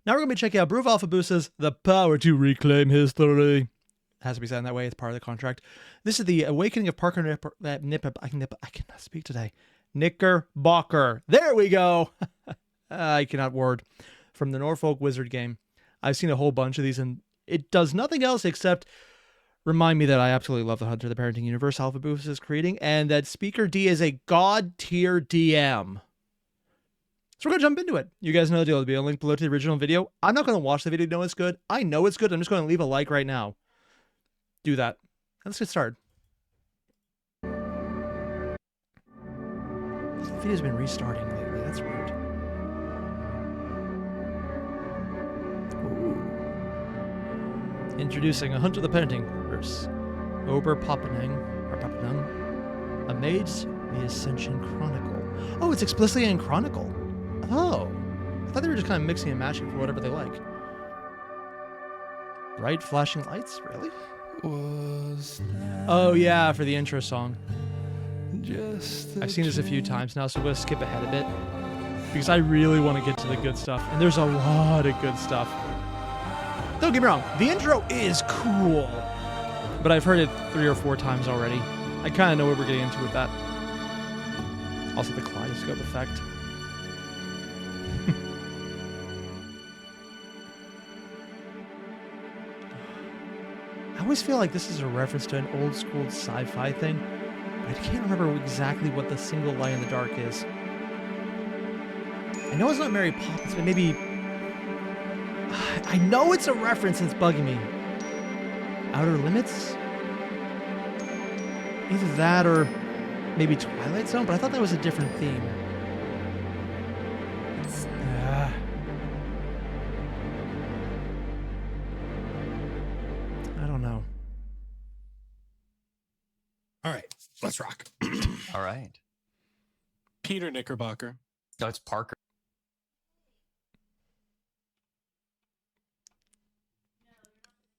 Now we're going to be checking out Bruva Alfabusa's The Power to Reclaim History. It has to be said in that way. It's part of the contract. This is the awakening of Parker I cannot speak today. Knickerbocker. There we go. I cannot word. From the Norfolk Wizard game. I've seen a whole bunch of these, and it does nothing else except remind me that I absolutely love the Hunter the Parenting Universe Alfabusa is creating, and that Speaker D is a god-tier DM. So we're going to jump into it. You guys know the deal. There'll be a link below to the original video. I'm not going to watch the video to know it's good. I know it's good. I'm just going to leave a like right now. Do that. Let's get started. The video's been restarting lately. That's weird. Ooh. Introducing a Hunter the Parenting Universe. Ober Papanang, a Maid's the Ascension Chronicle. Oh, it's explicitly in Chronicle. Oh, I thought they were just kind of mixing and matching for whatever they like. Bright flashing lights? Really? Oh yeah, for the intro song. I've seen this a few times now, so I'm going to skip ahead a bit. Because I really want to get to the good stuff. And there's a lot of good stuff. Don't get me wrong, the intro is cool. But I've heard it 3 or 4 times already. I kind of know what we're getting into with that. Also the kaleidoscope effect. I always feel like this is a reference to an old school sci-fi thing, but I can't remember exactly what the single light in the dark is. I know it's not Mary Poppins, but maybe... I know it's a reference and it's bugging me. Outer Limits? Either that or maybe Twilight Zone, but I thought that was a different theme. I don't know. All right, let's rock. All right. Peter Knickerbocker. No, it's Parker.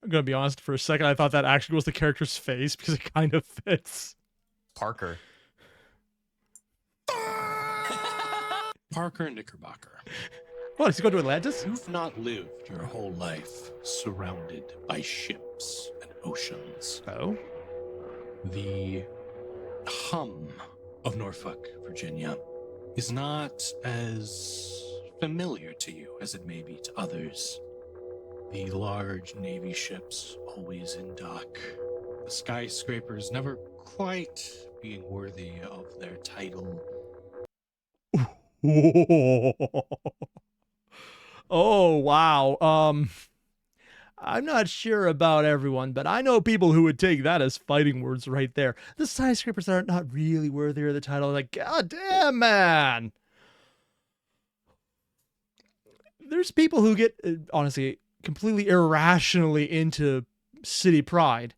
I'm going to be honest, for a second I thought that actually was the character's face because it kind of fits. Parker. Parker Knickerbocker. What, is he going to Atlantis? You've not lived your whole life surrounded by ships and oceans. Oh? The hum of Norfolk, Virginia, is not as familiar to you as it may be to others. The large Navy ships always in dock. The skyscrapers never quite being worthy of their title. Oh, wow. I'm not sure about everyone, but I know people who would take that as fighting words right there. The skyscrapers are not really worthy of the title. Like, god damn, man. There's people who get, honestly, completely irrationally into city pride,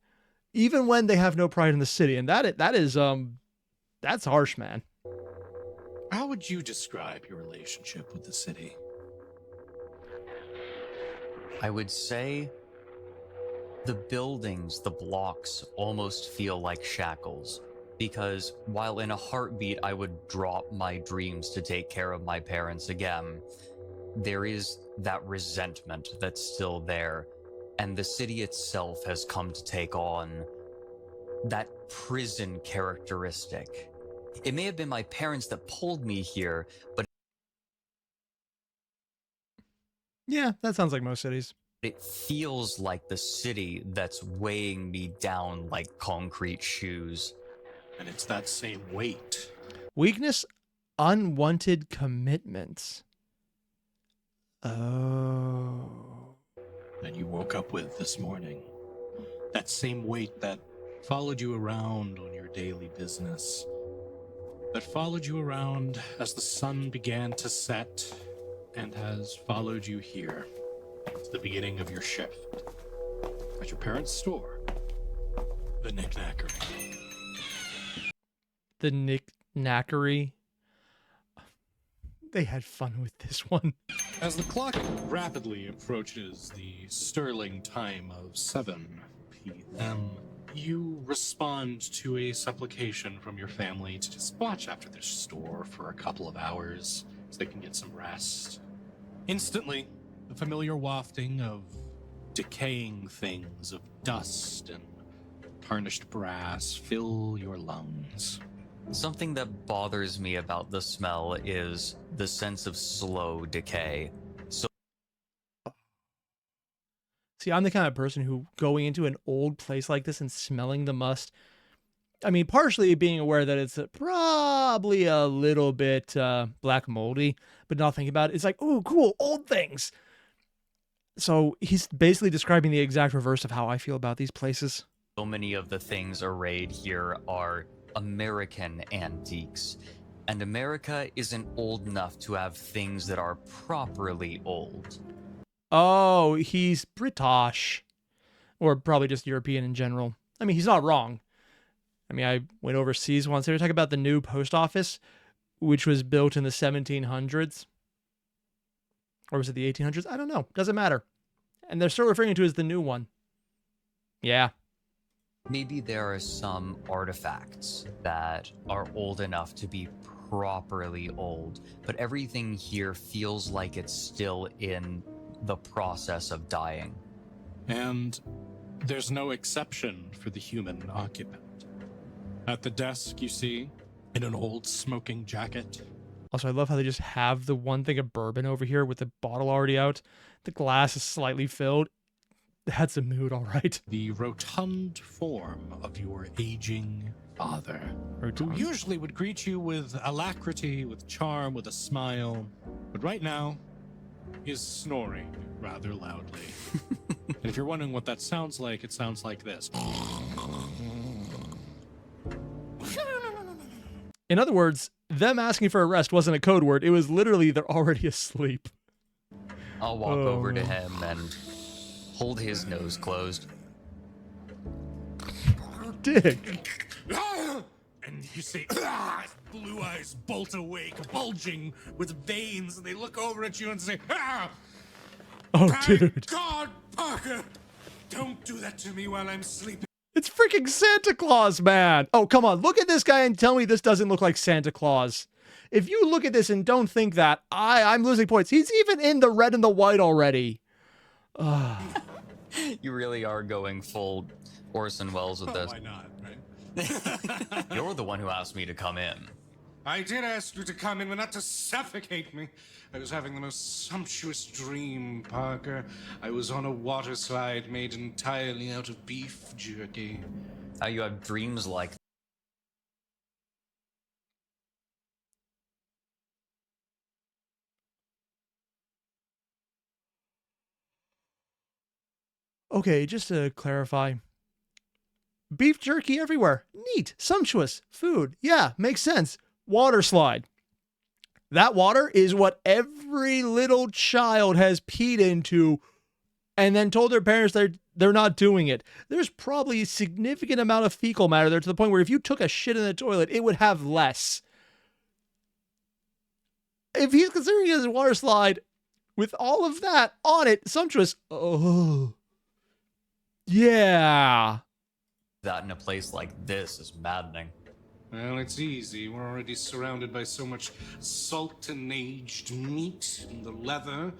even when they have no pride in the city. And that's harsh, man. How would you describe your relationship with the city? I would say the buildings, the blocks, almost feel like shackles. Because while in a heartbeat I would drop my dreams to take care of my parents again, there is that resentment that's still there. And the city itself has come to take on that prison characteristic. It may have been my parents that pulled me here, but Yeah, that sounds like most cities. it feels like the city that's weighing me down like concrete shoes. And it's that same weight. Weakness, unwanted commitments. Oh. That you woke up with this morning. That same weight that followed you around on your daily business. That followed you around as the sun began to set and has followed you here to the beginning of your shift at your parents' store, the Knickknackery. The Knickknackery. They had fun with this one. As the clock rapidly approaches the sterling time of 7 p.m., you respond to a supplication from your family to just watch after their store for a couple of hours so they can get some rest. Instantly, The familiar wafting of decaying things, of dust and tarnished brass fill your lungs. Something that bothers me about the smell is the sense of slow decay. So See, I'm the kind of person who going into an old place like this and smelling the must, I mean, partially being aware that it's probably a little bit black moldy, but not thinking about it. It's like, oh, cool, old things. So he's basically describing the exact reverse of how I feel about these places. so many of the things arrayed here are American antiques. And America isn't old enough to have things that are properly old. Oh, he's British. Or probably just European in general. I mean, he's not wrong. I mean, I went overseas once. They were talking about the new post office, which was built in the 1700s. Or was it the 1800s? I don't know. Doesn't matter. And they're still referring to it as the new one. Yeah. Maybe there are some artifacts that are old enough to be properly old, but everything here feels like it's still in the process of dying. And there's no exception for the human occupant. At the desk, you see, in an old smoking jacket. Also, I love how they just have the one thing of bourbon over here with the bottle already out. The glass is slightly filled. That's a mood, all right. The rotund form of your aging father. Who usually would greet you with alacrity, with charm, with a smile. But right now, he is snoring rather loudly. And if you're wondering what that sounds like, it sounds like this. In other words, them asking for a rest wasn't a code word. It was literally they're already asleep. I'll walk over to him and hold his nose closed. Dick. And you see blue eyes bolt awake, bulging with veins, and they look over at you and say, Oh, Thank dude. God, Parker! Don't do that to me while I'm sleeping. It's freaking Santa Claus, man. Oh, come on. Look at this guy and tell me this doesn't look like Santa Claus. If you look at this and don't think that, I'm losing points. He's even in the red and the white already. You really are going full Orson Welles with this. Why not, right? You're the one who asked me to come in. I did ask you to come in, but not to suffocate me. I was having the most sumptuous dream, Parker. I was on a water slide made entirely out of beef jerky. How you have dreams like Okay, just to clarify. Beef jerky everywhere. Neat. Sumptuous. Food. Yeah, makes sense. Water slide. That water is what every little child has peed into and then told their parents they're not doing it. There's probably a significant amount of fecal matter there to the point where if you took a shit in the toilet, it would have less. If he's considering it as a water slide with all of that on it, sumptuous. Oh. Yeah. that in a place like this is maddening. Well, it's easy. We're already surrounded by so much salt and aged meat and the leather.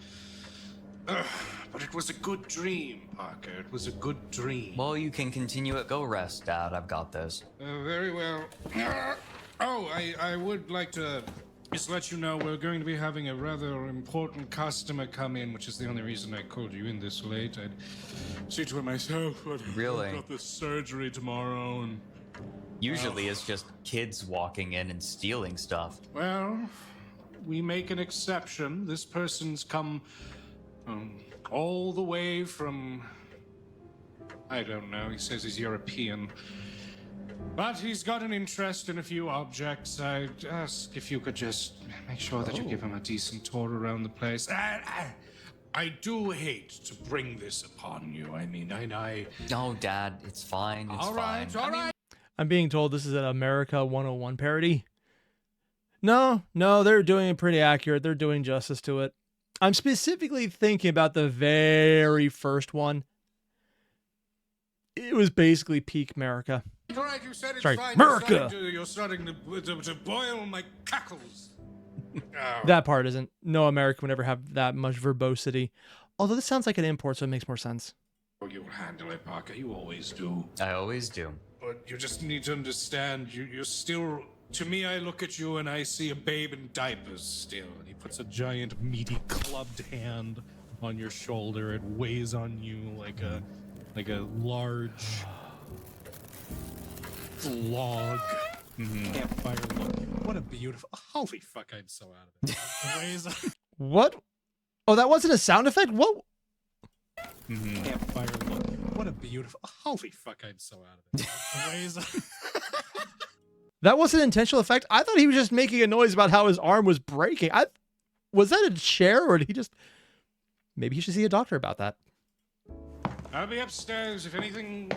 But it was a good dream, Parker. It was a good dream. Well, you can continue it. Go rest, Dad. I've got this. Very well. I would like to just let you know we're going to be having a rather important customer come in, which is the only reason I called you in this late. I'd see to it myself, but Really? I've got this surgery tomorrow, and Usually it's just kids walking in and stealing stuff. well, we make an exception. This person's come all the way from, I don't know, he says he's European. But he's got an interest in a few objects. I'd ask if you could just make sure that you give him a decent tour around the place. I do hate to bring this upon you. I mean, I... No, Dad, it's fine. It's All right, fine. all right. I'm being told this is an America 101 parody. No, they're doing it pretty accurate. They're doing justice to it. I'm specifically thinking about the very first one. It was basically peak America. All right, you said it's Sorry, fine. America. You're starting to boil my cackles. That part isn't. No American would ever have that much verbosity. Although this sounds like an import, so it makes more sense. Oh, you'll handle it, Parker. You always do. I always do. But you just need to understand, you're still... To me, I look at you and I see a babe in diapers still. And he puts a giant, meaty, clubbed hand on your shoulder. It weighs on you like a large log. Campfire look. What a beautiful... Holy fuck, I'm so out of it. It weighs on... What? Oh, that wasn't a sound effect? What? Campfire look. What a beautiful... Holy fuck, I'm so out of it. It weighs on... That wasn't an intentional effect. I thought he was just making a noise about how his arm was breaking. Was that a chair, or did he just... Maybe he should see a doctor about that. I'll be upstairs if anything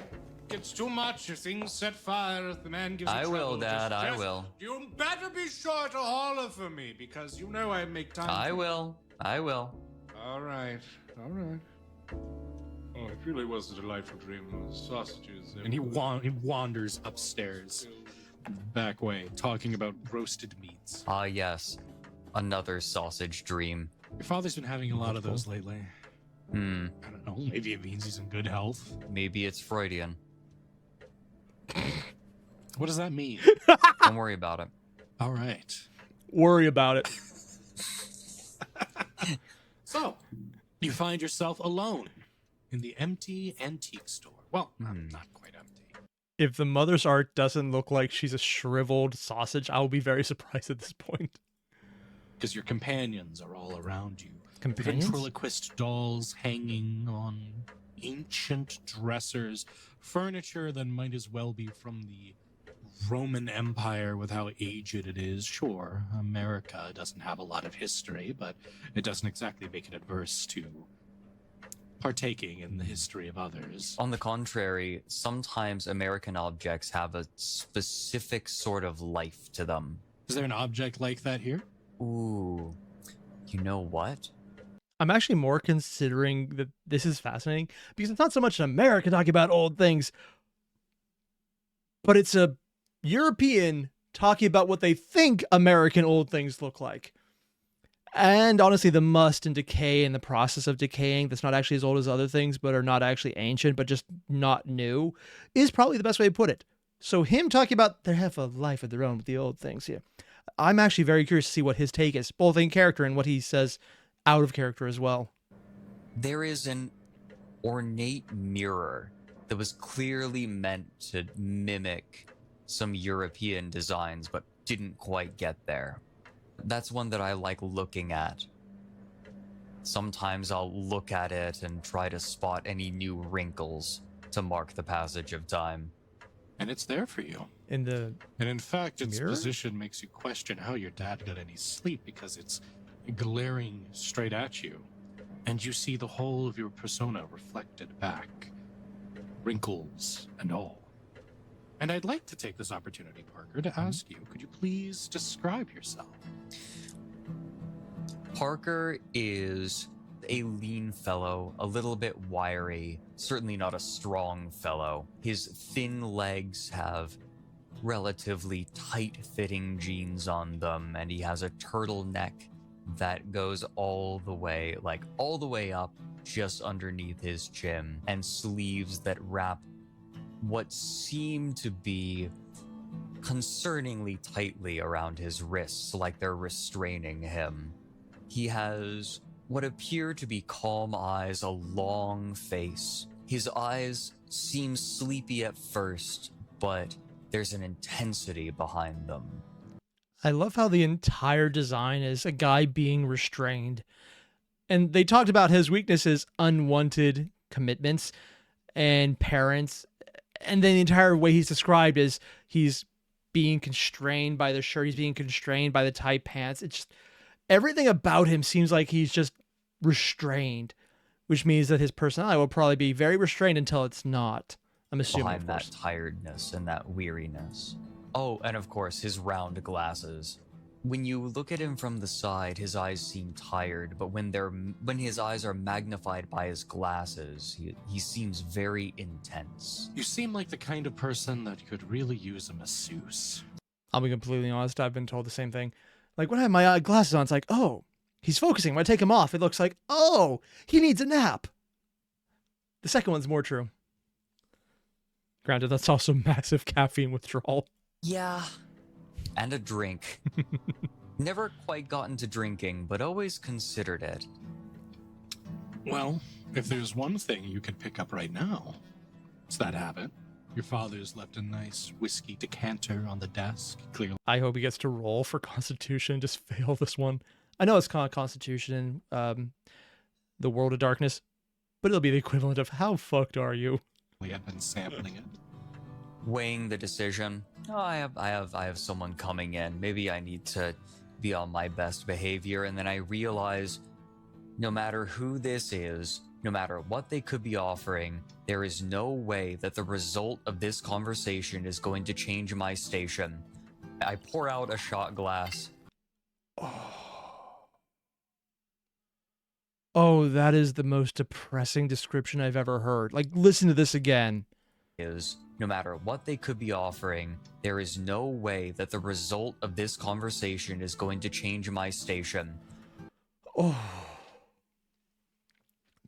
gets too much, if things set fire, if the man gives I you trouble. will, Dad, I will. You better be sure to holler for me, because you know I make time I for will. I will. All right. Oh, it really was a delightful dream. Those sausages. And he wanders upstairs, back way, talking about roasted meats. Ah, yes. Another sausage dream. Your father's been having a lot of those lately. I don't know. Maybe it means he's in good health. Maybe it's Freudian. What does that mean? Don't worry about it. All right. Worry about it. So, you find yourself alone in the empty antique store. Well, not quite empty. If the mother's art doesn't look like she's a shriveled sausage, I will be very surprised at this point. Because your companions are all around you. Companions? Ventriloquist dolls hanging on ancient dressers. Furniture that might as well be from the Roman Empire with how aged it is. Sure, America doesn't have a lot of history, but it doesn't exactly make it adverse to partaking in the history of others. On the contrary, sometimes American objects have a specific sort of life to them. Is there an object like that here? Ooh, you know what? I'm actually more considering that this is fascinating because it's not so much an American talking about old things, but it's a European talking about what they think American old things look like. And honestly, the must and decay and the process of decaying that's not actually as old as other things, but are not actually ancient, but just not new, is probably the best way to put it. So him talking about they have a life of their own with the old things here. I'm actually very curious to see what his take is, both in character and what he says out of character as well. There is an ornate mirror that was clearly meant to mimic some European designs, but didn't quite get there. That's one that I like looking at. Sometimes I'll look at it and try to spot any new wrinkles to mark the passage of time. And it's there for you. In the And in fact, its mirror? position makes you question how your dad got any sleep, because it's glaring straight at you. And you see the whole of your persona reflected back. Wrinkles and all. And I'd like to take this opportunity, Parker, to ask you, could you please describe yourself? Parker is a lean fellow, a little bit wiry, certainly not a strong fellow. His thin legs have relatively tight-fitting jeans on them, and he has a turtleneck that goes all the way up just underneath his chin, and sleeves that wrap what seem to be concerningly tightly around his wrists, like they're restraining him. He has what appear to be calm eyes, a long face. His eyes seem sleepy at first, but there's an intensity behind them. I love how the entire design is a guy being restrained. And they talked about his weaknesses, unwanted commitments and parents. And then the entire way he's described is he's being constrained by the shirt. He's being constrained by the tight pants. It's just everything about him seems like he's just restrained, which means that his personality will probably be very restrained until it's not. I'm assuming, Behind of that course. tiredness and that weariness. Oh, and of course, his round glasses. When you look at him from the side, his eyes seem tired, but when his eyes are magnified by his glasses, he seems very intense. You seem like the kind of person that could really use a masseuse. I'll be completely honest. I've been told the same thing. Like when I have my glasses on, it's like, oh, He's focusing. When I take him off, it looks like, oh, he needs a nap. The second one's more true. Granted, that's also massive caffeine withdrawal. Yeah. And a drink. Never quite gotten to drinking, but always considered it. Well, if there's one thing you can pick up right now, it's that habit. Your father's left a nice whiskey decanter on the desk. Clearly. I hope he gets to roll for Constitution and just fail this one. I know it's called Constitution in the World of Darkness, but it'll be the equivalent of how fucked are you? We have been sampling it. Weighing the decision. Oh, I have someone coming in. Maybe I need to be on my best behavior, and then I realize no matter who this is, no matter what they could be offering, there is no way that the result of this conversation is going to change my station. I pour out a shot glass. Oh, that is the most depressing description I've ever heard. Like, listen to this again. Is no matter what they could be offering, there is no way that the result of this conversation is going to change my station. Oh,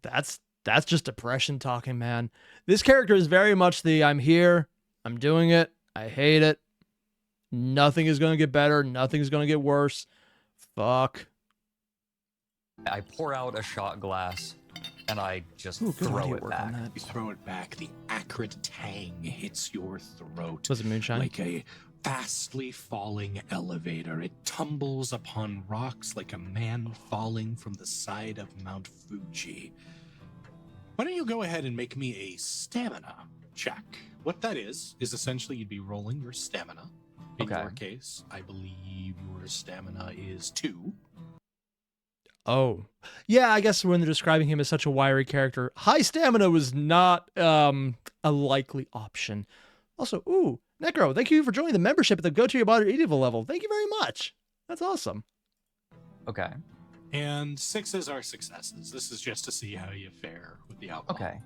that's just depression talking, man. This character is very much the I'm here, I'm doing it, I hate it. Nothing is going to get better, nothing is going to get worse. Fuck. I pour out a shot glass, and I just Ooh, good throw audio it work back. on that. You throw it back, the acrid tang hits your throat. Was it moonshine? Like a fastly falling elevator. It tumbles upon rocks like a man falling from the side of Mount Fuji. Why don't you go ahead and make me a stamina check? What that is essentially you'd be rolling your stamina. In Okay. your case, I believe your stamina is 2. Oh. Yeah, I guess when they're describing him as such a wiry character, high stamina was not a likely option. Also, ooh, Necro, thank you for joining the membership at the Go to Your Body Evil level. Thank you very much. That's awesome. Okay. And 6s are successes. This is just to see how you fare with the alcohol. Okay.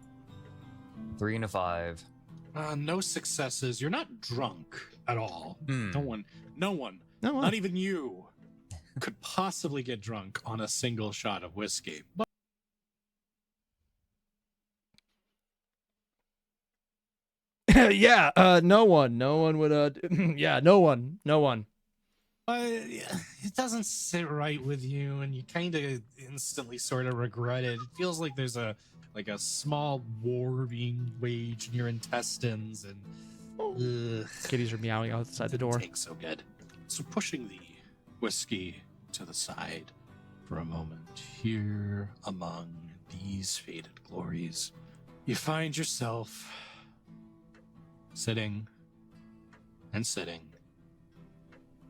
3 and a 5. No successes. You're not drunk at all. Hmm. No one, No, not even you, could possibly get drunk on a single shot of whiskey. But yeah, no one would, yeah, no one. it doesn't sit right with you, and you kind of instantly sort of regret it. It feels like there's a small war being waged in your intestines, and Kitties are meowing outside the door. Doesn't taste so good. So pushing the whiskey to the side for a moment, here among these faded glories, you find yourself sitting and sitting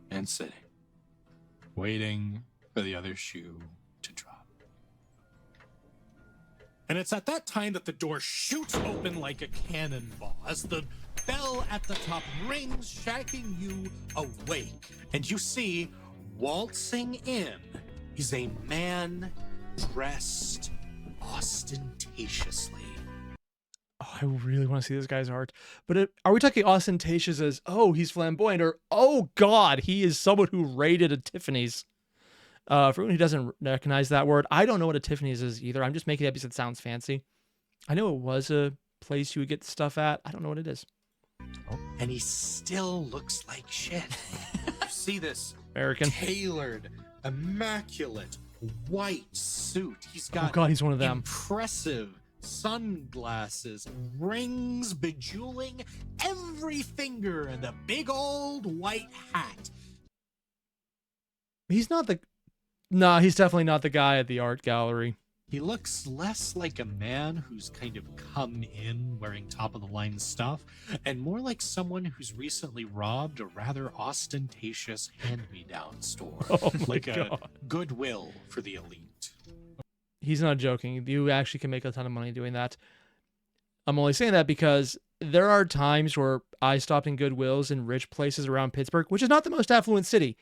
and sitting, waiting for the other shoe to drop. And it's at that time that the door shoots open like a cannonball as the bell at the top rings, shaking you awake. And you see, waltzing in is a man dressed ostentatiously. Oh, I really want to see this guy's art. But are we talking ostentatious as, oh, he's flamboyant, or, oh, God, he is someone who raided a Tiffany's? For anyone who doesn't recognize that word, I don't know what a Tiffany's is either. I'm just making it up because it sounds fancy. I know it was a place you would get stuff at. I don't know what it is. And he still looks like shit. You see this American. tailored, immaculate, white suit. He's got Oh, God, he's one of them. impressive sunglasses, rings bejeweling every finger, and a big old white hat. He's not the... Nah, he's definitely not the guy at the art gallery. He looks less like a man who's kind of come in wearing top-of-the-line stuff, and more like someone who's recently robbed a rather ostentatious hand-me-down store. Oh my like God. a Goodwill for the elite. He's not joking. You actually can make a ton of money doing that. I'm only saying that because there are times where I stopped in Goodwills in rich places around Pittsburgh, which is not the most affluent city,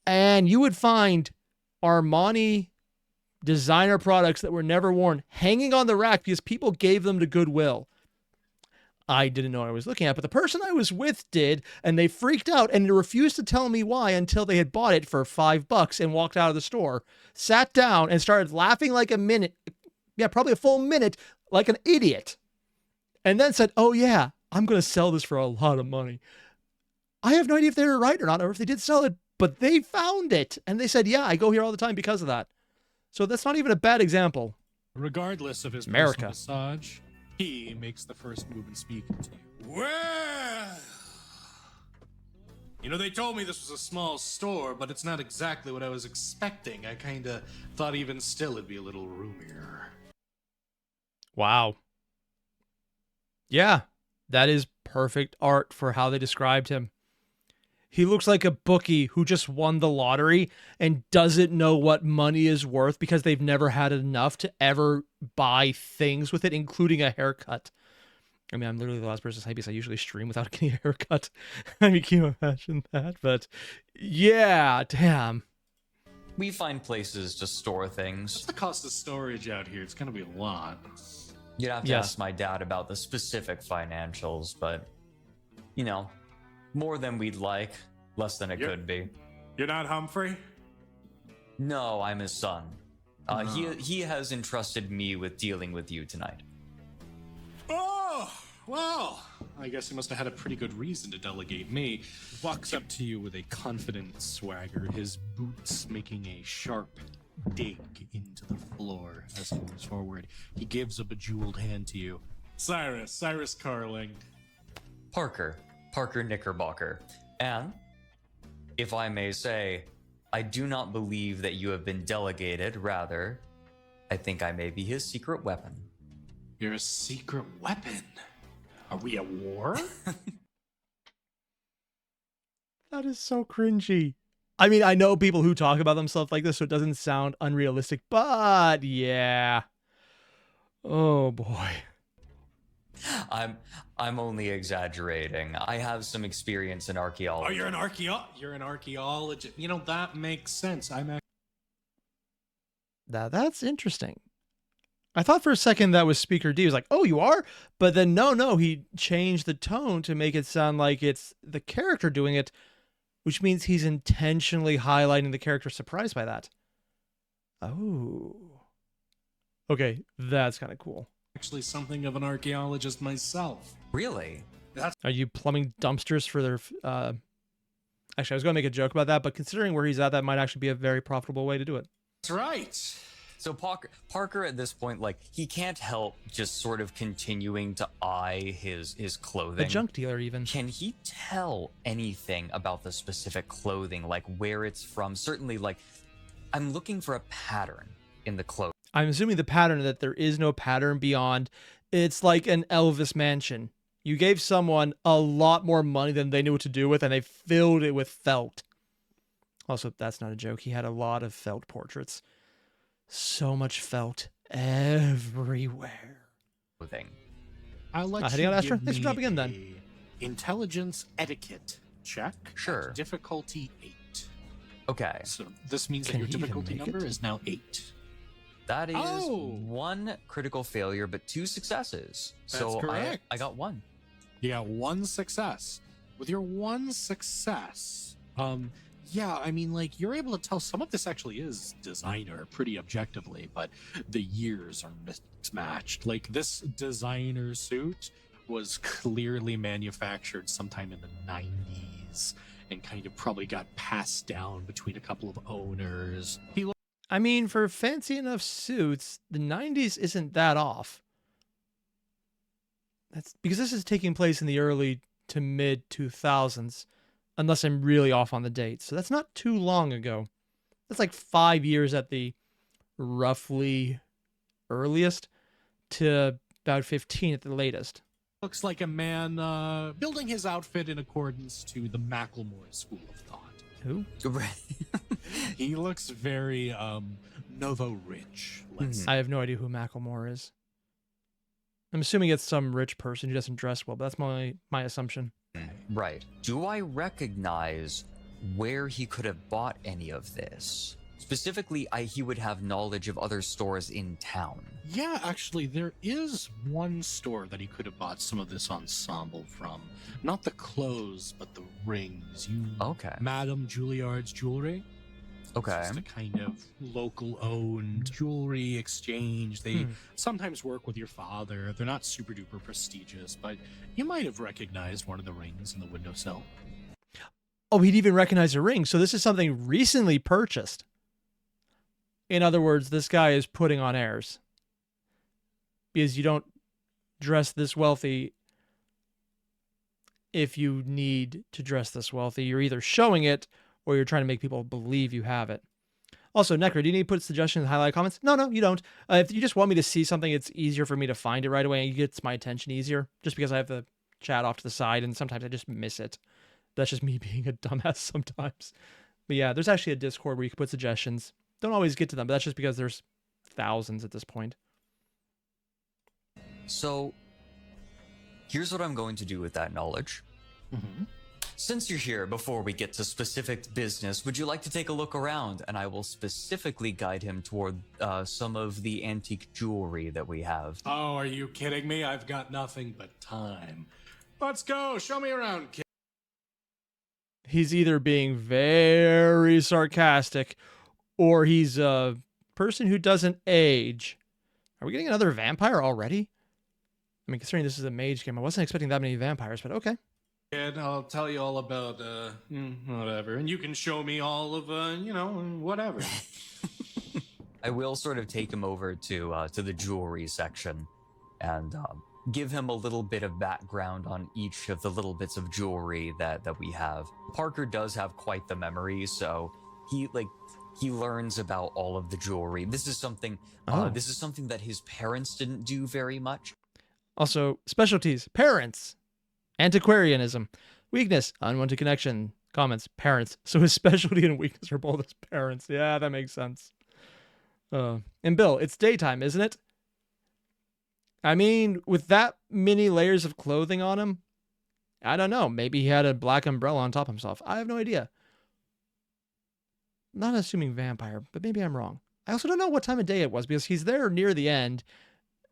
and you would find Armani designer products that were never worn hanging on the rack because people gave them to Goodwill. I didn't know what I was looking at, but the person I was with did, and they freaked out and they refused to tell me why until they had bought it for $5 and walked out of the store, sat down and started laughing like a minute. Yeah, probably a full minute, like an idiot. And then said, oh yeah, I'm going to sell this for a lot of money. I have no idea if they were right or not, or if they did sell it, but they found it. And they said, yeah, I go here all the time because of that. So that's not even a bad example. Regardless of his America. personal massage, he makes the first move in speaking to you. Well, you know, they told me this was a small store, but it's not exactly what I was expecting. I kind of thought even still it'd be a little roomier. Wow. Yeah, that is perfect art for how they described him. He looks like a bookie who just won the lottery and doesn't know what money is worth because they've never had enough to ever buy things with it, including a haircut. I mean, I'm literally the last person to say because I usually stream without getting a haircut. I mean, can you imagine that? But yeah, damn. We find places to store things. What's the cost of storage out here? It's gonna be a lot. You'd have to ask my dad about the specific financials, but, you know, more than we'd like, less than it could be. You're not Humphrey? No, I'm his son. He has entrusted me with dealing with you tonight. Oh, well, I guess he must have had a pretty good reason to delegate me. Walks up to you with a confident swagger, his boots making a sharp dig into the floor as he moves forward. He gives a bejeweled hand to you. Cyrus Carling. Parker Knickerbocker. And, if I may say, I do not believe that you have been delegated. Rather, I think I may be his secret weapon. You're a secret weapon? Are we at war? That is so cringy. I mean, I know people who talk about themselves like this, so it doesn't sound unrealistic, but yeah. Oh boy. I'm only exaggerating. I have some experience in archaeology. Oh, you're an archaeologist. You know, that makes sense. That's interesting. I thought for a second that was Speaker D. He was like, oh, you are? But then no, he changed the tone to make it sound like it's the character doing it, which means he's intentionally highlighting the character surprised by that. Oh. Okay, that's kind of cool. Actually something of an archaeologist myself. Really? Are you plumbing dumpsters for their... Actually, I was going to make a joke about that, but considering where he's at, that might actually be a very profitable way to do it. That's right. So Parker at this point, like, he can't help just sort of continuing to eye his clothing. A junk dealer, even. Can he tell anything about the specific clothing, like where it's from? Certainly, like, I'm looking for a pattern in the clothing. I'm assuming the pattern that there is no pattern beyond. It's like an Elvis mansion. You gave someone a lot more money than they knew what to do with, and they filled it with felt. Also, that's not a joke. He had a lot of felt portraits. So much felt everywhere. I'll let heading you out, Astra? give Thanks for me dropping in, then. a intelligence etiquette check. Sure. At difficulty 8. Okay. So this means Can that your he even difficulty make number it? is now 8. That is Oh! 1 critical failure, but 2 successes. So That's correct. I got 1. You got 1 success. With your 1 success, yeah, I mean, like, you're able to tell some of this actually is designer pretty objectively, but the years are mismatched. Like, this designer suit was clearly manufactured sometime in the 90s and kind of probably got passed down between a couple of owners. I mean, for fancy enough suits, the 90s isn't that off. That's because this is taking place in the early to mid 2000s, unless I'm really off on the date. So that's not too long ago. That's like 5 years at the roughly earliest to about 15 at the latest. Looks like a man building his outfit in accordance to the Macklemore school of thought. Who? He looks very Novo rich. Let's I have no idea who Macklemore is. I'm assuming it's some rich person who doesn't dress well, but that's my assumption. Right. Do I recognize where he could have bought any of this? Specifically, he would have knowledge of other stores in town. Yeah, actually, there is one store that he could have bought some of this ensemble from. Not the clothes, but the rings. Okay. Madame Juilliard's Jewelry. Okay. It's just a kind of local-owned jewelry exchange. They sometimes work with your father. They're not super duper prestigious, but you might have recognized one of the rings in the windowsill. Oh, he'd even recognize a ring. So this is something recently purchased. In other words, this guy is putting on airs. Because you don't dress this wealthy if you need to dress this wealthy. You're either showing it or you're trying to make people believe you have it. Also, Necro, do you need to put suggestions in the highlight comments? No, you don't. If you just want me to see something, it's easier for me to find it right away, and it gets my attention easier, just because I have the chat off to the side, and sometimes I just miss it. That's just me being a dumbass sometimes. But yeah, there's actually a Discord where you can put suggestions. Don't always get to them, but that's just because there's thousands at this point. So, here's what I'm going to do with that knowledge. Since you're here, before we get to specific business, would you like to take a look around? And I will specifically guide him toward some of the antique jewelry that we have. Oh, are you kidding me? I've got nothing but time. Let's go. Show me around, kid. He's either being very sarcastic or he's a person who doesn't age. Are we getting another vampire already? I mean, considering this is a mage game, I wasn't expecting that many vampires, but okay. Kid, I'll tell you all about, whatever. And you can show me all of, whatever. I will sort of take him over to the jewelry section and give him a little bit of background on each of the little bits of jewelry that we have. Parker does have quite the memory, so he learns about all of the jewelry. This is something that his parents didn't do very much. Also, specialties, parents, antiquarianism, weakness, unwanted connection, comments, parents. So his specialty and weakness are both his parents. Yeah, that makes sense. And Bill, it's daytime, isn't it? I mean, with that many layers of clothing on him, I don't know. Maybe he had a black umbrella on top of himself. I have no idea. Not assuming vampire, but maybe I'm wrong. I also don't know what time of day it was because he's there near the end.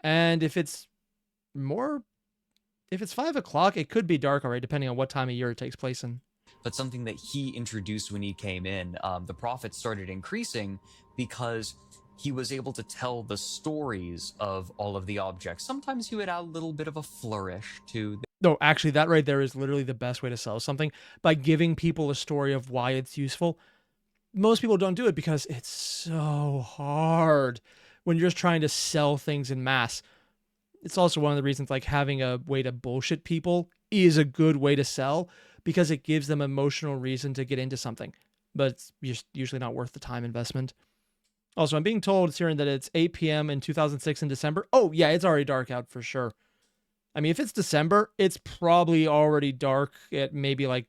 And if it's 5 o'clock, it could be dark already, depending on what time of year it takes place in. But something that he introduced when he came in, the profits started increasing because he was able to tell the stories of all of the objects. Sometimes he would add a little bit of a flourish to... No, actually, that right there is literally the best way to sell something, by giving people a story of why it's useful. Most people don't do it because it's so hard when you're just trying to sell things in mass. It's also one of the reasons like having a way to bullshit people is a good way to sell, because it gives them emotional reason to get into something, but it's usually not worth the time investment. Also, I'm being told, Siren, that it's 8 p.m. in 2006 in December. Oh, yeah, it's already dark out for sure. I mean, if it's December, it's probably already dark at maybe like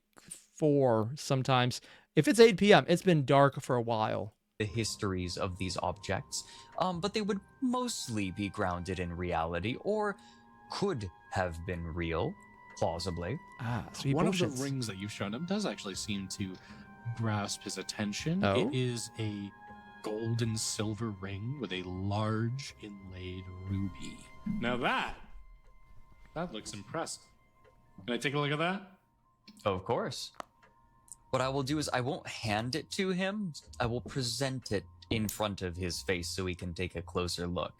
4 sometimes. If it's 8 p.m., it's been dark for a while. The histories of these objects, but they would mostly be grounded in reality, or could have been real, plausibly. So he One bullshits. of the rings that you've shown him does actually seem to grasp his attention. Oh? It is a gold and silver ring with a large inlaid ruby. Now that looks impressive. Can I take a look at that? Of course. What I will do is I won't hand it to him. I will present it in front of his face so he can take a closer look.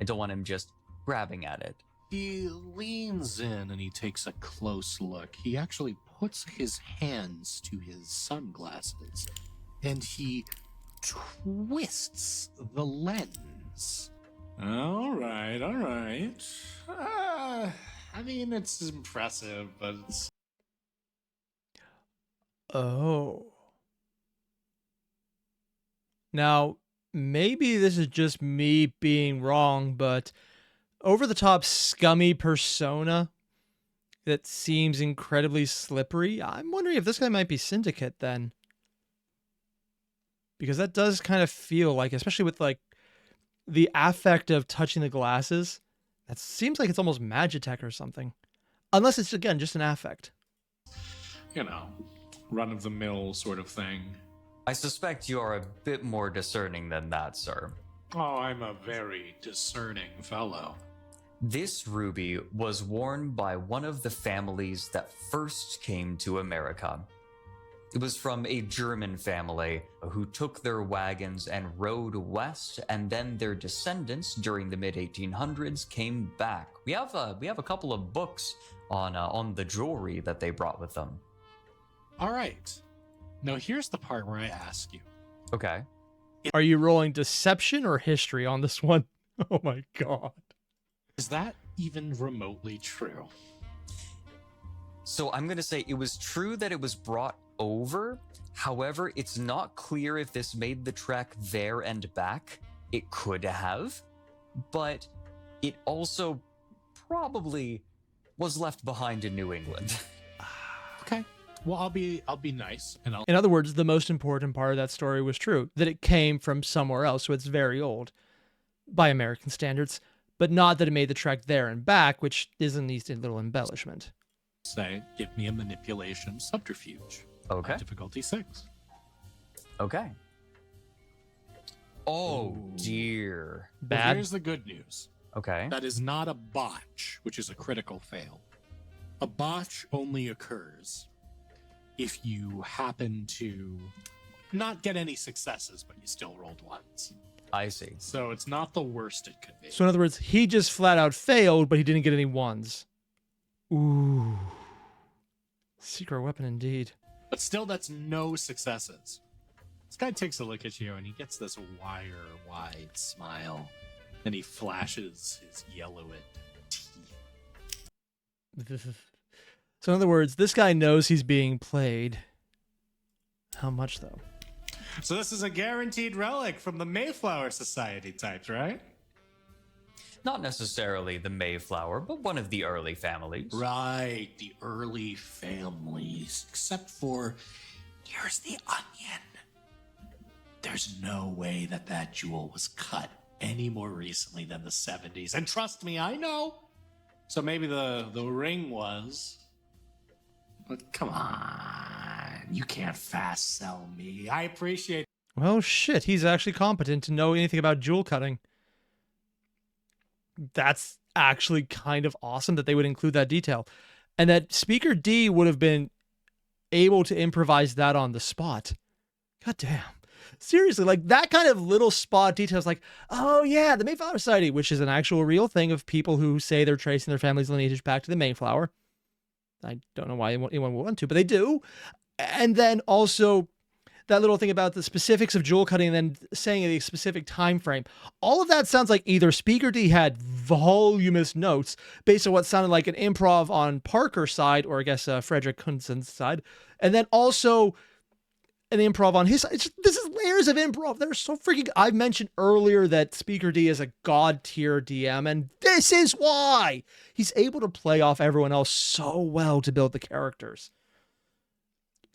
I don't want him just grabbing at it. He leans in and he takes a close look. He actually puts his hands to his sunglasses and he twists the lens. All right. I mean, it's impressive, but it's... Oh. Now, maybe this is just me being wrong, but over-the-top scummy persona that seems incredibly slippery. I'm wondering if this guy might be Syndicate then. Because that does kind of feel like, especially with like the affect of touching the glasses, that seems like it's almost Magitech or something. Unless it's, again, just an affect. run-of-the-mill sort of thing. I suspect you are a bit more discerning than that, sir. Oh, I'm a very discerning fellow. This ruby was worn by one of the families that first came to America. It was from a German family who took their wagons and rode west, and then their descendants during the mid-1800s came back. We have a couple of books on the jewelry that they brought with them. All right. Now here's the part where I ask you. Okay. Are you rolling deception or history on this one? Oh my god. Is that even remotely true? So I'm going to say it was true that it was brought over. However, it's not clear if this made the trek there and back. It could have, but it also probably was left behind in New England. Okay. Well, I'll be nice and I'll In other words, the most important part of that story was true, that it came from somewhere else, so it's very old by American standards, but not that it made the trek there and back, which is at least a little embellishment. say, give me a manipulation subterfuge. Okay. Difficulty 6. Okay. Oh, dear. Well, Bad. here's the good news. Okay. That is not a botch, which is a critical fail. A botch only occurs if you happen to not get any successes, but you still rolled ones. I see. So it's not the worst it could be. So in other words, he just flat out failed, but he didn't get any ones. Ooh. Secret weapon indeed. But still, that's no successes. This guy takes a look at you and he gets this wire-wide smile. And he flashes his yellow-ed teeth. So in other words, this guy knows he's being played. How much though? So this is a guaranteed relic from the Mayflower Society types, right? Not necessarily the Mayflower, but one of the early families. Right, the early families. Except for, here's the onion. There's no way that that jewel was cut any more recently than the 70s. And trust me, I know. So maybe the ring was. But come on. You can't fast sell me. I appreciate. Well, shit, he's actually competent to know anything about jewel cutting. That's actually kind of awesome that they would include that detail. And that Speaker D would have been able to improvise that on the spot. God damn. Seriously, like that kind of little spot details like, oh yeah, the Mayflower Society, which is an actual real thing of people who say they're tracing their family's lineage back to the Mayflower. I don't know why anyone would want to, but they do. And then also that little thing about the specifics of jewel cutting and then saying a specific time frame. All of that sounds like either Speaker D had voluminous notes based on what sounded like an improv on Parker's side, or I guess Frederick Kunson's side, and then also an improv on his side. This is layers of improv. They're so freaking... I've mentioned earlier that Speaker D is a god tier DM, and this is why he's able to play off everyone else so well to build the characters.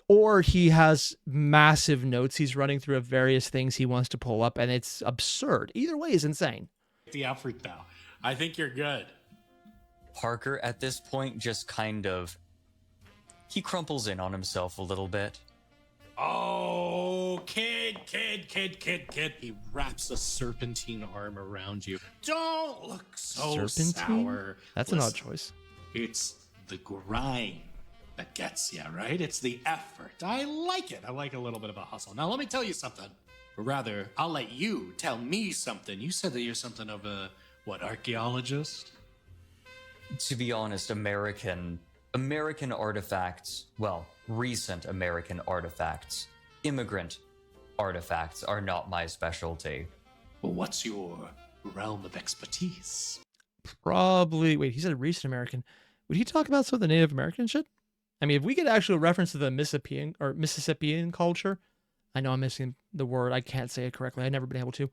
Or he has massive notes he's running through of various things he wants to pull up, and it's absurd. Either way is insane. The effort, though. I think you're good. Parker, at this point, just kind of... He crumples in on himself a little bit. Oh, kid. He wraps a serpentine arm around you. Don't look so Serpentine? sour. That's an odd Listen, choice. It's the grind that gets you, right? It's the effort. I like it. I like a little bit of a hustle. Now, let me tell you something. Or rather, I'll let you tell me something. You said that you're something of a, archaeologist? To be honest, American artifacts, well, recent American artifacts, immigrant artifacts are not my specialty. Well, what's your realm of expertise? Probably... Wait, he said recent American. Would he talk about some of the Native American shit? I mean, if we get actual reference to the Mississippian culture, I know I'm missing the word. I can't say it correctly. I've never been able to.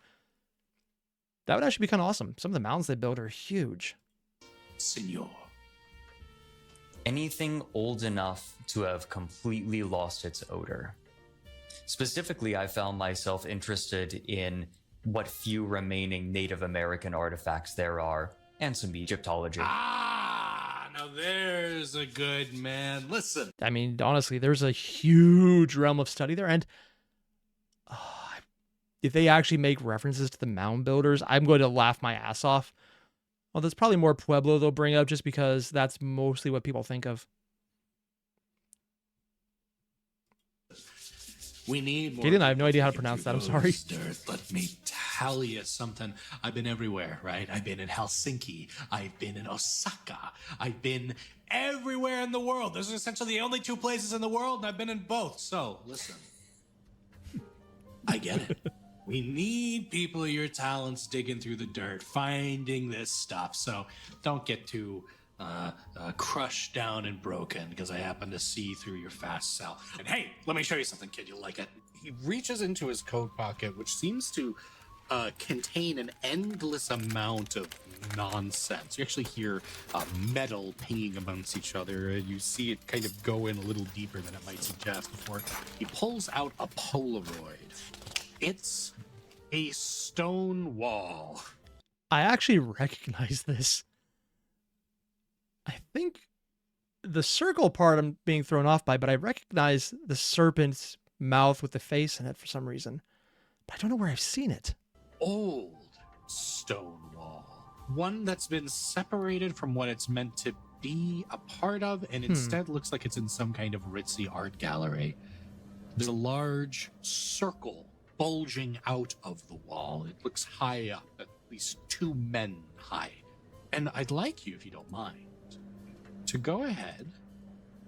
That would actually be kind of awesome. Some of the mountains they build are huge. Senor. Anything old enough to have completely lost its odor. Specifically, I found myself interested in what few remaining Native American artifacts there are, and some Egyptology. Now there's a good man. Listen. I mean, honestly, there's a huge realm of study there. And if they actually make references to the mound builders, I'm going to laugh my ass off. Well, there's probably more Pueblo they'll bring up just because that's mostly what people think of. We need more. Gideon, I have no people idea how to digging pronounce through that. I'm sorry. those dirt. Let me tell you something. I've been everywhere, right? I've been in Helsinki. I've been in Osaka. I've been everywhere in the world. Those are essentially the only two places in the world, and I've been in both. So, listen. I get it. We need people of your talents digging through the dirt, finding this stuff. So don't get too crushed down and broken because I happen to see through your fast sell. And hey, let me show you something, kid. You'll like it. He reaches into his coat pocket, which seems to contain an endless amount of nonsense. You actually hear metal pinging amongst each other. You see it kind of go in a little deeper than it might suggest before he pulls out a Polaroid. It's a stone wall. I actually recognize this. I think the circle part I'm being thrown off by, but I recognize the serpent's mouth with the face in it for some reason. But I don't know where I've seen it. Old stone wall. One that's been separated from what it's meant to be a part of, and instead looks like it's in some kind of ritzy art gallery. There's a large circle bulging out of the wall. It looks high up, at least 2 men high. And I'd like you, if you don't mind, to go ahead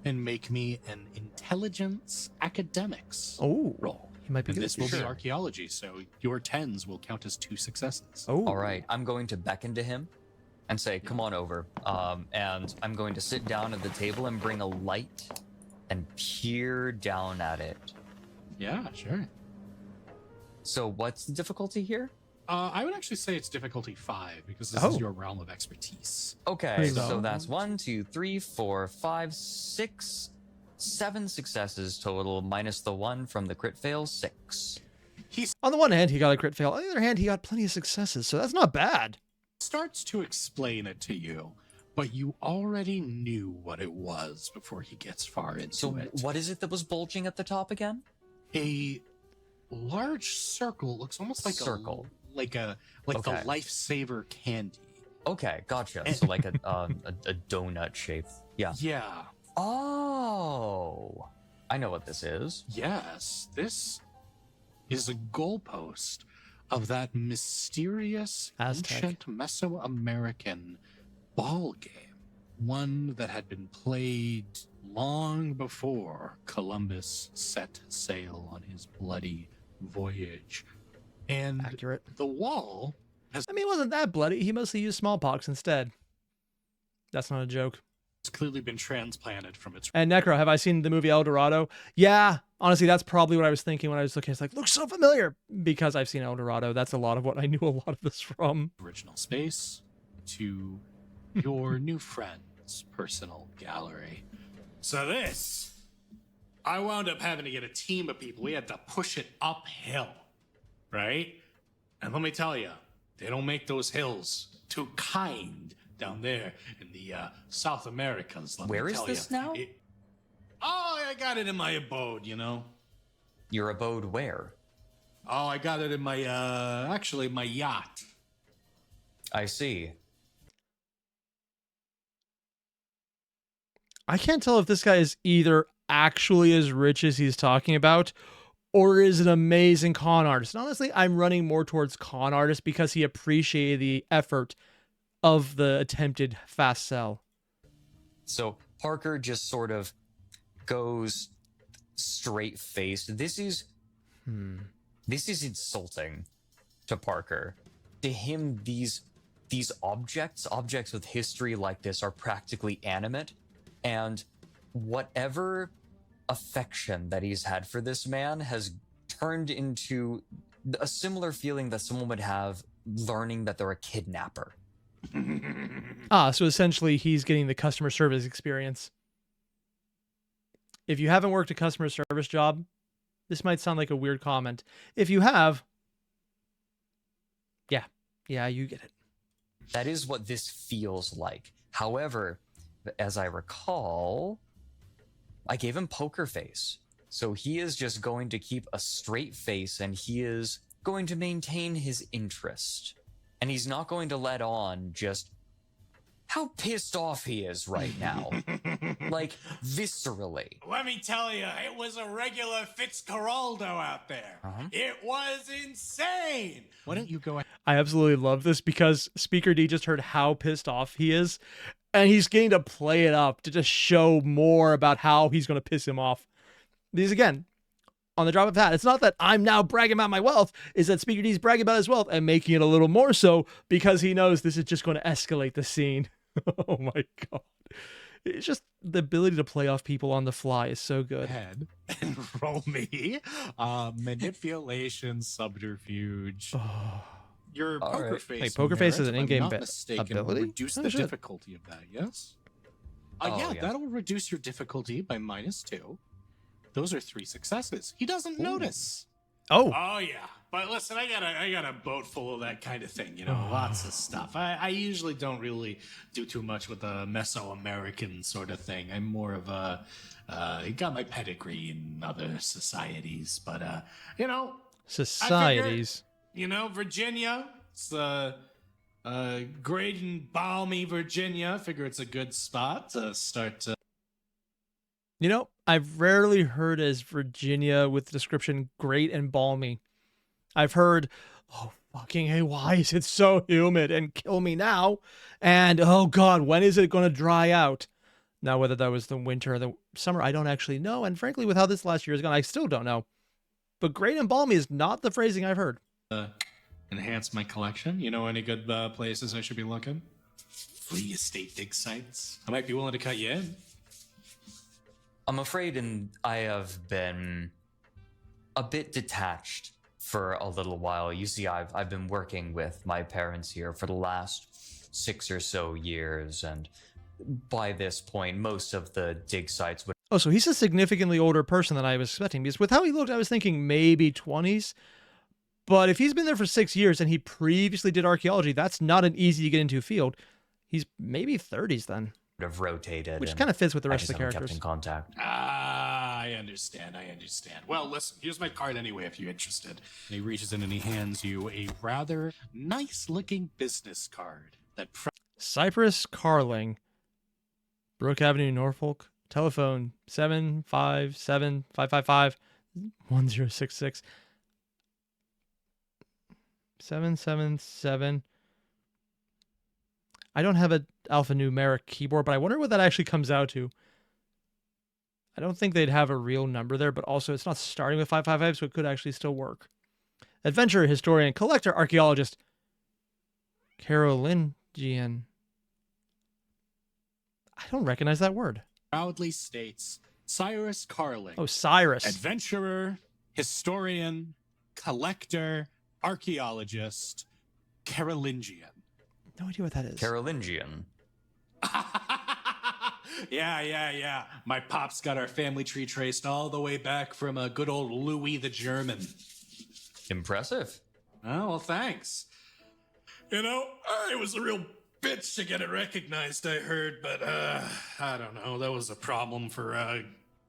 and make me an intelligence academics roll. He might be And good. this will be Sure. archaeology, so your 10s will count as 2 successes. Oh, All right, I'm going to beckon to him and say, come on over. And I'm going to sit down at the table and bring a light and peer down at it. Yeah, sure. So what's the difficulty here? I would actually say it's difficulty 5 because this Oh. is your realm of expertise. Okay, So- so that's 1, 2, 3, 4, 5, 6, 7 successes total, minus the 1 from the crit fail, 6. On the one hand, he got a crit fail. On the other hand, he got plenty of successes, so that's not bad. Starts to explain it to you, but you already knew what it was before he gets far into So it. what is it that was bulging at the top again? A large circle looks almost like Circle. the Okay. lifesaver candy. Okay, gotcha. So like a donut shape. Yeah. Yeah. Oh, I know what this is. Yes, this is a goalpost of that mysterious Aztec. ancient Mesoamerican ball game. One that had been played long before Columbus set sail on his bloody voyage. And Accurate. the wall has I mean, it wasn't that bloody. He mostly used smallpox instead. That's not a joke. clearly been transplanted from its And Necro, have I seen the movie El Dorado? Yeah, honestly, that's probably what I was thinking when I was looking. It's like, looks so familiar because I've seen El Dorado. That's a lot of what I knew a lot of this from. original space to your new friend's personal gallery. So this, I wound up having to get a team of people. We had to push it uphill, right? And let me tell you, they don't make those hills too kind down there in the South Americas. Let Where me is tell this ya. now? I got it in my abode, you know. Your abode where? Oh, I got it in my actually my yacht. I see. I can't tell if this guy is either actually as rich as he's talking about or is an amazing con artist. And honestly, I'm running more towards con artist because he appreciated the effort of the attempted fast sell. So Parker just sort of goes straight faced. This is insulting to Parker. To him, these objects with history like this are practically animate, and whatever affection that he's had for this man has turned into a similar feeling that someone would have learning that they're a kidnapper. So essentially he's getting the customer service experience. If you haven't worked a customer service job, this might sound like a weird comment. If you have, yeah, you get it. That is what this feels like. However, as I recall, I gave him poker face. So he is just going to keep a straight face, and he is going to maintain his interest. And he's not going to let on just how pissed off he is right now. Like, viscerally. Let me tell you, it was a regular Fitzcarraldo out there. It was insane. Why don't you go ahead? I absolutely love this because Speaker D just heard how pissed off he is, and he's getting to play it up to just show more about how he's going to piss him off. These, again, on the drop of a hat, it's not that I'm now bragging about my wealth, it's that Speaker D's bragging about his wealth and making it a little more so because he knows this is just going to escalate the scene. Oh my God. It's just the ability to play off people on the fly is so good. Head and roll me manipulation subterfuge. Your All poker right. face. Hey, poker face is an merit, if I'm in-game not bit mistaken, ability? will reduce Oh, the shit. difficulty of that. Yes. Oh, Yeah, yeah. that'll reduce your difficulty by -2. Those are 3 successes. He doesn't notice. Oh, Oh yeah, but listen, I got a boat full of that kind of thing, you know, lots of stuff. I usually don't really do too much with the Mesoamerican sort of thing. I'm more of a got my pedigree in other societies, but you know, societies. you know, Virginia, it's great and balmy Virginia. I figure it's a good spot to start to. You know, I've rarely heard as Virginia with the description great and balmy. I've heard, oh, fucking hey, why is it so humid and kill me now? And, oh, God, when is it going to dry out? Now, whether that was the winter or the summer, I don't actually know. And frankly, with how this last year has gone, I still don't know. But great and balmy is not the phrasing I've heard. Enhance my collection. You know any good places I should be looking? Free estate dig sites. I might be willing to cut you in. I'm afraid I have been a bit detached for a little while. You see, I've been working with my parents here for the last 6 or so years, and by this point, most of the dig sites would. Oh, so he's a significantly older person than I was expecting. Because with how he looked, I was thinking maybe 20s. But if he's been there for 6 years and he previously did archaeology, that's not an easy to get into field. He's maybe 30s then. have rotated, Which and kind of fits with the I rest just of the haven't characters. kept in contact. I understand. Well, listen, here's my card anyway if you're interested. And he reaches in and he hands you a rather nice-looking business card that. Cypress Carling, Brook Avenue, Norfolk. Telephone 757-555-1066. 777. I don't have an alphanumeric keyboard, but I wonder what that actually comes out to. I don't think they'd have a real number there, but also it's not starting with 555, so it could actually still work. Adventurer, historian, collector, archaeologist. Carolingian. I don't recognize that word. Proudly states Cyrus Carling. Oh, Cyrus. Adventurer, historian, collector, archaeologist, Carolingian. No idea what that is. Carolingian. Yeah. My pop's got our family tree traced all the way back from a good old Louis the German. Impressive. Oh, well, thanks. You know, it was a real bitch to get it recognized, I heard, but, I don't know. That was a problem for,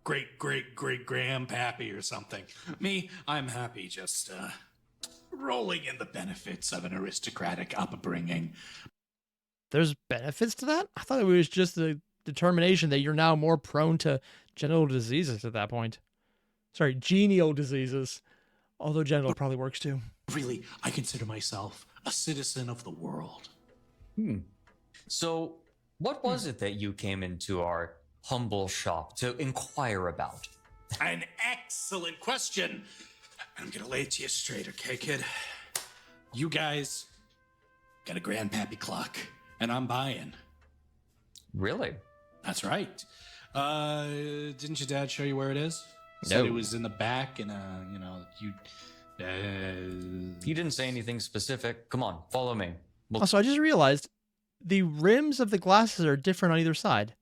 great-great-great-grandpappy or something. Me, I'm happy just, rolling in the benefits of an aristocratic upbringing. There's benefits to that? I thought it was just the determination that you're now more prone to genital diseases at that point. Sorry, genial diseases. Although genital probably works too. Really, I consider myself a citizen of the world. So, what was it that you came into our humble shop to inquire about? An excellent question. I'm gonna lay it to you straight, okay, kid? You guys got a grandpappy clock, and I'm buying. Really? That's right. Didn't your dad show you where it is? Said No. it was in the back, and you. He didn't say anything specific. Come on, follow me. Also, I just realized the rims of the glasses are different on either side.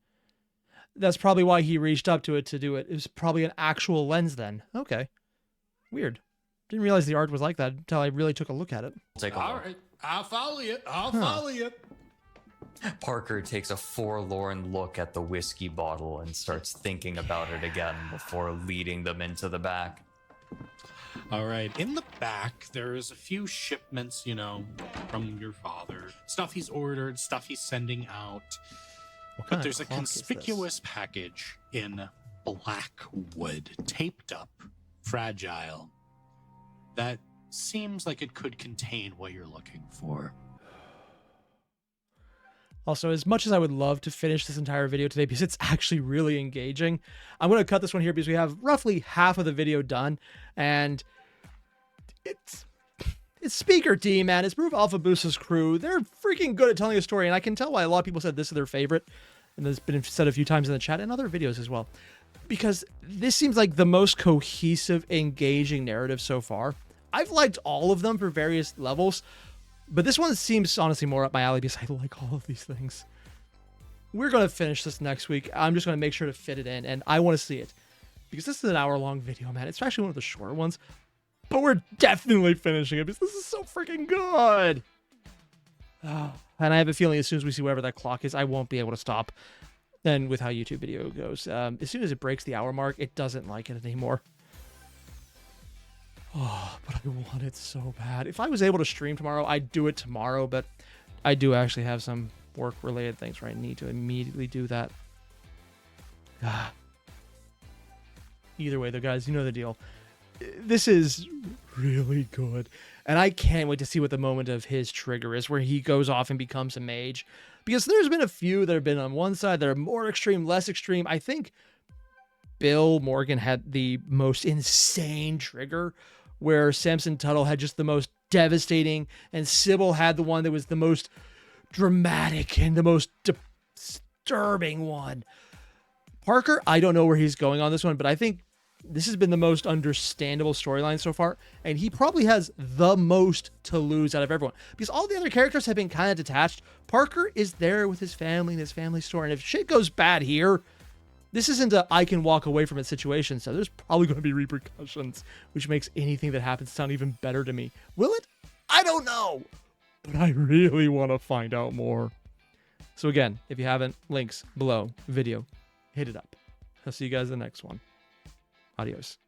That's probably why he reached up to it to do it. It was probably an actual lens then. Okay. Weird. Didn't realize the art was like that until I really took a look at it. Take a All look. right, I'll follow you. I'll follow you. Parker takes a forlorn look at the whiskey bottle and starts thinking about it again before leading them into the back. All right. In the back, there's a few shipments, you know, from your father. Stuff he's ordered, stuff he's sending out. What kind But of there's a clock is this? conspicuous package in black wood, taped up, fragile, that seems like it could contain what you're looking for. Also, as much as I would love to finish this entire video today because it's actually really engaging, I'm going to cut this one here because we have roughly half of the video done, and it's Speaker Team, man. It's Bruva Alfabusa's crew. They're freaking good at telling a story, and I can tell why a lot of people said this is their favorite, and it's been said a few times in the chat and other videos as well, because this seems like the most cohesive, engaging narrative so far. I've liked all of them for various levels, but this one seems honestly more up my alley because I like all of these things. We're going to finish this next week. I'm just going to make sure to fit it in, and I want to see it because this is an hour-long video, man. It's actually one of the shorter ones, but we're definitely finishing it because this is so freaking good. And I have a feeling as soon as we see whatever that clock is, I won't be able to stop. And with how YouTube video goes, as soon as it breaks the hour mark, it doesn't like it anymore. Oh, but I want it so bad. If I was able to stream tomorrow, I'd do it tomorrow, but I do actually have some work-related things where I need to immediately do that. Either way, though, guys, you know the deal. This is really good, and I can't wait to see what the moment of his trigger is, where he goes off and becomes a mage, because there's been a few that have been on one side that are more extreme, less extreme. I think Bill Morgan had the most insane trigger, where Samson Tuttle had just the most devastating, and Sybil had the one that was the most dramatic and the most disturbing one. Parker, I don't know where he's going on this one, but I think this has been the most understandable storyline so far, and he probably has the most to lose out of everyone, because all the other characters have been kind of detached. Parker is there with his family and his family story, and if shit goes bad here, this isn't a I can walk away from it situation, so there's probably going to be repercussions, which makes anything that happens sound even better to me. Will it? I don't know, but I really want to find out more. So again, if you haven't, links below video, hit it up. I'll see you guys in the next one. Adios.